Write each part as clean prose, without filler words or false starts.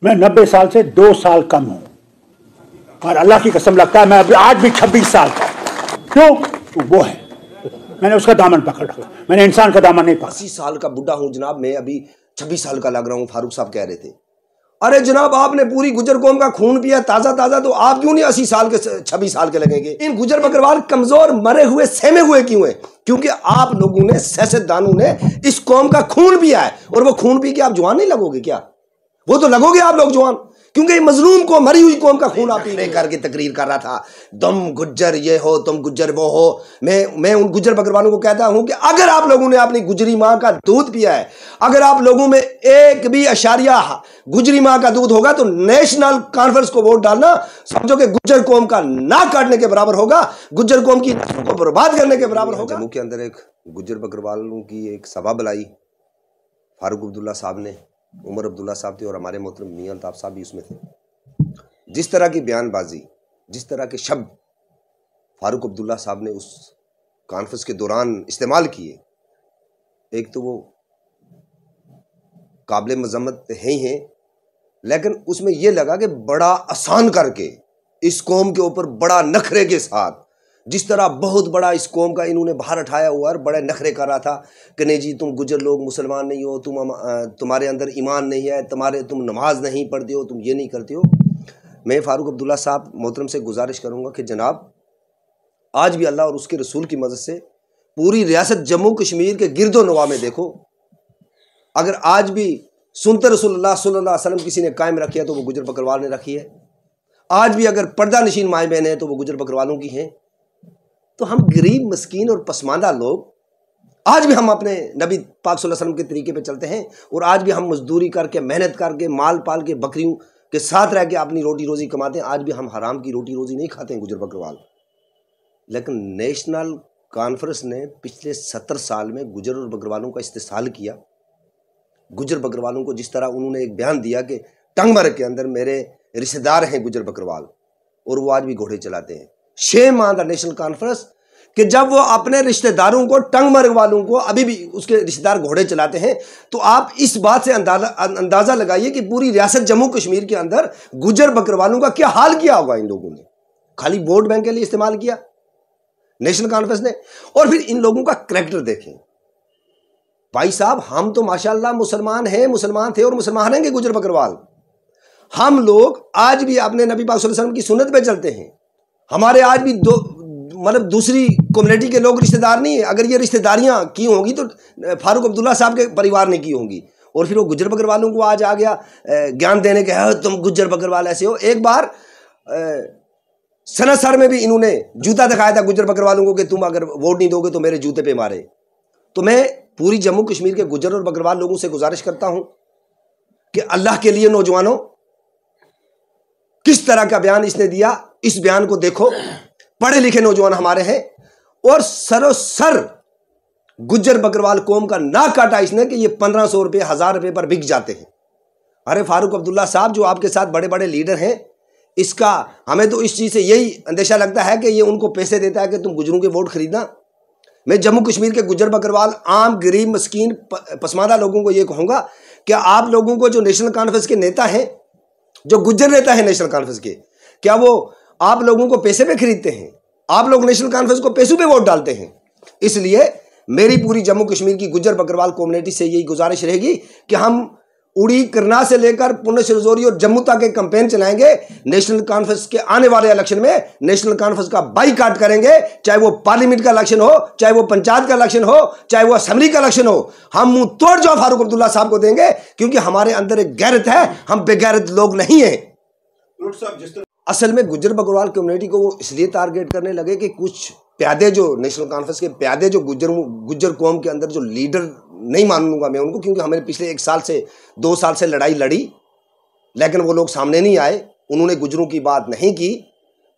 मैं 90 साल से 2 साल कम हूं और अल्लाह की कसम लगता है मैं अभी आज भी 26 साल का। क्यों? तो वो है, मैंने उसका दामन पकड़ा, मैंने इंसान का दामन नहीं पकड़ा। 80 साल का बुढ़ा हूं जनाब, मैं अभी 26 साल का लग रहा हूं। फारूक साहब कह रहे थे, अरे जनाब आपने पूरी गुजर कौम का खून पिया ताजा ताजा, तो आप क्यों नहीं 80 साल के 26 साल के लगेंगे? इन गुजर बकरवाल कमजोर मरे हुए सहमे हुए क्यों है? क्योंकि आप लोगों ने, सियासतदानों ने इस कौम का खून पिया है। और वो खून पी के आप जवान नहीं लगोगे क्या? वो तो लगोगे आप लोग जवान, क्योंकि मजलूम को, मरी हुई कौम का खून आप पीने करके तकरीर कर रहा था, तुम गुज्जर ये हो, तुम गुज्जर वो हो। मैं उन गुज्जर बकरवालों को कहता हूं कि अगर आप लोगों ने अपनी गुजरी माँ का दूध पिया है, अगर आप लोगों में एक भी अशारिया गुजरी माँ का दूध होगा, तो नेशनल कॉन्फ्रेंस को वोट डालना समझो कि गुज्जर कौम का नाक काटने के बराबर होगा, गुज्जर कौम की नस्ल को बर्बाद करने के बराबर होगा। जम्मू के अंदर एक गुज्जर बकरवालों की एक सभा बुलाई, फारूक अब्दुल्ला साहब ने, उमर अब्दुल्ला साहब थे और हमारे मोहतरम मियां अल्ताफ साहब भी उसमें थे। जिस तरह की बयानबाजी, जिस तरह के शब्द फारूक अब्दुल्ला साहब ने उस कॉन्फ्रेंस के दौरान इस्तेमाल किए, एक तो वो काबिल मजम्मत है ही हैं, लेकिन उसमें यह लगा कि बड़ा आसान करके इस कौम के ऊपर बड़ा नखरे के साथ, जिस तरह बहुत बड़ा इस कौम का इन्होंने बाहर उठाया हुआ और बड़े नखरे कर रहा था कि नहीं जी तुम गुजर लोग मुसलमान नहीं हो, तुम्हारे अंदर ईमान नहीं है, तुम नमाज नहीं पढ़ते हो, तुम ये नहीं करते हो। मैं फारूक अब्दुल्ला साहब मोहतरम से गुजारिश करूंगा कि जनाब आज भी अल्लाह और उसके रसूल की मदद से पूरी रियासत जम्मू कश्मीर के गिरदो नवा में देखो, अगर आज भी सुनते रसूलुल्लाह सल्लल्लाहु अलैहि वसल्लम किसी ने कायम रखी है तो वो गुजर बकरवाल ने रखी है। आज भी अगर पर्दा नशीन माए बहन है तो वो गुजर बकरवालों की हैं। तो हम गरीब, मस्कीन और पसमानदा लोग आज भी हम अपने नबी पाक सल्लल्लाहु अलैहि वसल्लम के तरीके पे चलते हैं और आज भी हम मजदूरी करके, मेहनत करके, माल पाल के, बकरियों के साथ रह के अपनी रोटी रोजी कमाते हैं। आज भी हम हराम की रोटी रोजी नहीं खाते हैं गुजर बकरवाल। लेकिन नेशनल कॉन्फ्रेंस ने पिछले 70 साल में गुजर और बकरवालों का इस्तेसाल किया। गुजर बकरवालों को जिस तरह उन्होंने एक बयान दिया कि टंगमर के अंदर मेरे रिश्तेदार हैं गुजर बकरवाल, और वो आज भी घोड़े चलाते हैं। Shame on the national conference कि जब वो अपने रिश्तेदारों को, टंगमर्ग वालों को, अभी भी उसके रिश्तेदार घोड़े चलाते हैं। तो आप इस बात से अंदाजा लगाइए कि पूरी रियासत जम्मू कश्मीर के अंदर गुजर बकरवालों का क्या हाल किया होगा। इन लोगों ने खाली वोट बैंक के लिए इस्तेमाल किया नेशनल कॉन्फ्रेंस ने। और फिर इन लोगों का करैक्टर देखें भाई साहब, हम तो माशाल्लाह मुसलमान हैं, मुसलमान थे और मुसलमान रहेंगे गुजर बकरवाल। हम लोग आज भी अपने नबी पाक सल्लल्लाहु अलैहि वसल्लम की सुन्नत पे चलते हैं। हमारे आज भी दूसरी कम्युनिटी के लोग रिश्तेदार नहीं है। अगर ये रिश्तेदारियां की होंगी तो फारूक अब्दुल्ला साहब के परिवार ने की होंगी। और फिर वो गुजर बकरवालों को आज आ गया ज्ञान देने के, तुम गुजर बकरवाल ऐसे हो। एक बार सनसर में भी इन्होंने जूता दिखाया था गुजर बकरवालों को कि तुम अगर वोट नहीं दोगे तो मेरे जूते पे मारे। तो मैं पूरी जम्मू कश्मीर के गुजर और बकरवाल लोगों से गुजारिश करता हूं कि अल्लाह के लिए नौजवानों, किस तरह का बयान इसने दिया, इस बयान को देखो। पढ़े लिखे नौजवान हमारे हैं और सरोसर गुज्जर बकरवाल कौम का नाक काटा इसने कि ये 1500 रुपये, 1000 रुपये पर बिक जाते हैं। अरे फारूक अब्दुल्ला साहब, जो आपके साथ बड़े बड़े लीडर हैं, इसका हमें तो इस चीज़ से यही अंदेशा लगता है कि ये उनको पैसे देता है कि तुम गुजरों के वोट खरीदना। मैं जम्मू कश्मीर के गुज्जर बकरवाल, आम गरीब मस्कीन पसमानदा लोगों को ये कहूँगा कि आप लोगों को जो नेशनल कॉन्फ्रेंस के नेता हैं, जो गुज्जर नेता है नेशनल कॉन्फ्रेंस के, क्या वो आप लोगों को पैसे पे खरीदते हैं? आप लोग नेशनल कॉन्फ्रेंस को पैसों पे वोट डालते हैं। इसलिए मेरी पूरी जम्मू कश्मीर की गुज्जर बकरवाल कम्युनिटी से यही गुजारिश रहेगी कि हम उड़ी, करना से लेकर पुंछ, रजौरी और जम्मू तक एक कैंपेन चलाएंगे। नेशनल कॉन्फ्रेंस के आने वाले इलेक्शन में नेशनल कॉन्फ्रेंस का बाईकाट करेंगे, चाहे वो पार्लियामेंट का इलेक्शन हो, चाहे वो पंचायत का इलेक्शन हो, चाहे वो असेंबली का इलेक्शन हो। हम मुंह तोड़ जवाब फारूक अब्दुल्ला साहब को देंगे, क्योंकि हमारे अंदर एक गैरत है, हम बेगैरत लोग नहीं हैं। असल में गुज्जर बकरवाल कम्युनिटी को वो इसलिए टारगेट करने लगे कि कुछ प्यादे, जो नेशनल कॉन्फ्रेंस के प्यादे, जो गुज्जर कौम के अंदर जो लीडर, नहीं मानूंगा मैं उनको, क्योंकि हमने पिछले 1 साल से 2 साल से लड़ाई लड़ी, लेकिन वो लोग सामने नहीं आए, उन्होंने गुजरों की बात नहीं की।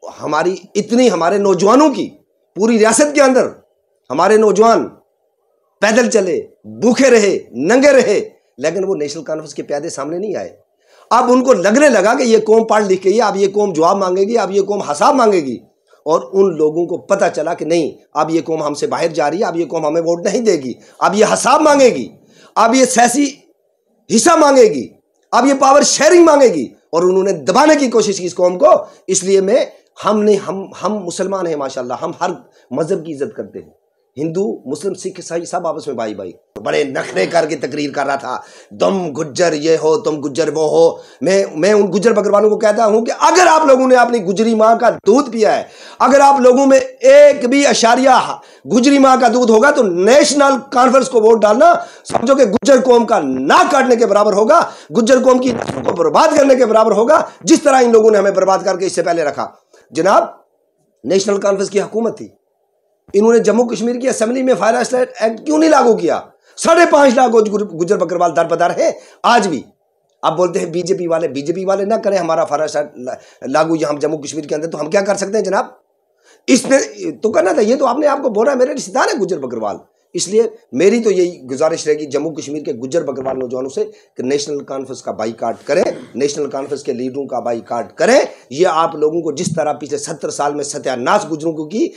हमारे नौजवानों की पूरी रियासत के अंदर हमारे नौजवान पैदल चले, भूखे रहे, नंगे रहे, लेकिन वो नेशनल कॉन्फ्रेंस के प्यादे सामने नहीं आए। अब उनको लगने लगा कि ये कौम पढ़ लिख गई है, अब ये कौम जवाब मांगेगी, अब ये कौम हिसाब मांगेगी। और उन लोगों को पता चला कि नहीं, अब ये कौम हमसे बाहर जा रही है, अब ये कौम हमें वोट नहीं देगी, अब ये हिसाब मांगेगी, अब ये सियासी हिस्सा मांगेगी। अब ये पावर शेयरिंग मांगेगी और उन्होंने दबाने की कोशिश की इस कौम को। इसलिए हम मुसलमान हैं माशाल्लाह, हम हर मजहब की इज्जत करते हैं, हिंदू मुस्लिम सिख ईसाई सब आपस में भाई भाई। बड़े नखरे करके तकरीर कर रहा था, तुम गुज्जर ये हो, तुम गुज्जर वो हो। मैं उन गुज्जर बकरवालों को कहता हूं कि अगर आप लोगों ने अपनी गुजरी माँ का दूध पिया है, अगर आप लोगों में एक भी अशारिया गुजरी माँ का दूध होगा तो नेशनल कॉन्फ्रेंस को वोट डालना, समझो कि गुज्जर कौम का नाक काटने के बराबर होगा, गुज्जर कौम की नस्ल को बर्बाद करने के बराबर होगा, जिस तरह इन लोगों ने हमें बर्बाद करके इससे पहले रखा। जनाब, नेशनल कॉन्फ्रेंस की हुकूमत थी, इन्होंने जम्मू कश्मीर की असेंबली में फायर एक्ट क्यों नहीं लागू किया? 5.5 लाख गुज्जर बकरवाल दरबदर है आज भी। आप बोलते हैं बीजेपी वाले ना करें हमारा फायर लागू यहाँ जम्मू कश्मीर के अंदर, तो हम क्या कर सकते हैं जनाब? इसमें तो करना था, ये तो आपने आपको बोला मेरे रिश्तेदार है गुज्जर बकरवाल। इसलिए मेरी तो यही गुजारिश रहेगी जम्मू कश्मीर के गुज्जर बकरवाल नौजवानों से कि नेशनल कॉन्फ्रेंस का बाईकाट करें, नेशनल कॉन्फ्रेंस के लीडरों का बाईकाट करें। ये आप लोगों को जिस तरह पिछले 70 साल में सत्यानाश गुजरों की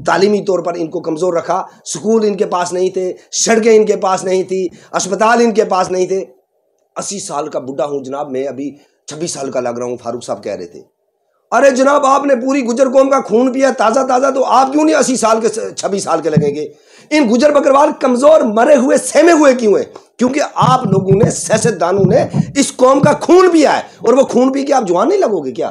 तालीमी तौर पर इनको कमज़ोर रखा, स्कूल इनके पास नहीं थे, सड़कें इनके पास नहीं थी, अस्पताल इनके पास नहीं थे। 80 साल का बुढ़ा हूँ जनाब, मैं अभी 26 साल का लग रहा हूँ, फारूक साहब कह रहे थे। अरे जनाब, आपने पूरी गुज्जर कौम का खून पिया ताज़ा ताज़ा, तो आप क्यों नहीं 80 साल के 26 साल के लगेंगे? इन गुज्जर बकरवाल कमजोर मरे हुए सहमे हुए क्यों है? क्योंकि आप लोगों ने, सियासतदानों ने इस कौम का खून पिया है। और वो खून पी के आप जवान नहीं लगोगे क्या?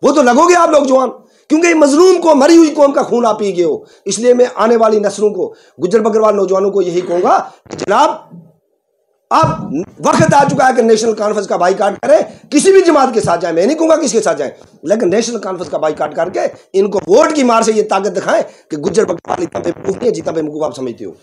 वो तो लगोगे आप लोग जवान, क्योंकि मजलूम को, मरी हुई कौम का खून आप पी गए हो। इसलिए मैं आने वाली नस्लों को, गुज्जर बकरवाल नौजवानों को यही कहूंगा कि जनाब, अब वक्त आ चुका है कि नेशनल कॉन्फ्रेंस का बाईकाट करें। किसी भी जमात के साथ जाए, मैं नहीं कहूंगा किसके साथ जाए, लेकिन नेशनल कॉन्फ्रेंस का बाईकाट करके इनको वोट की मार से ये ताकत दिखाएं कि गुज्जर बकरवाल इतना बेवकूफ नहीं है जितना बेवकूफ आप समझते हो।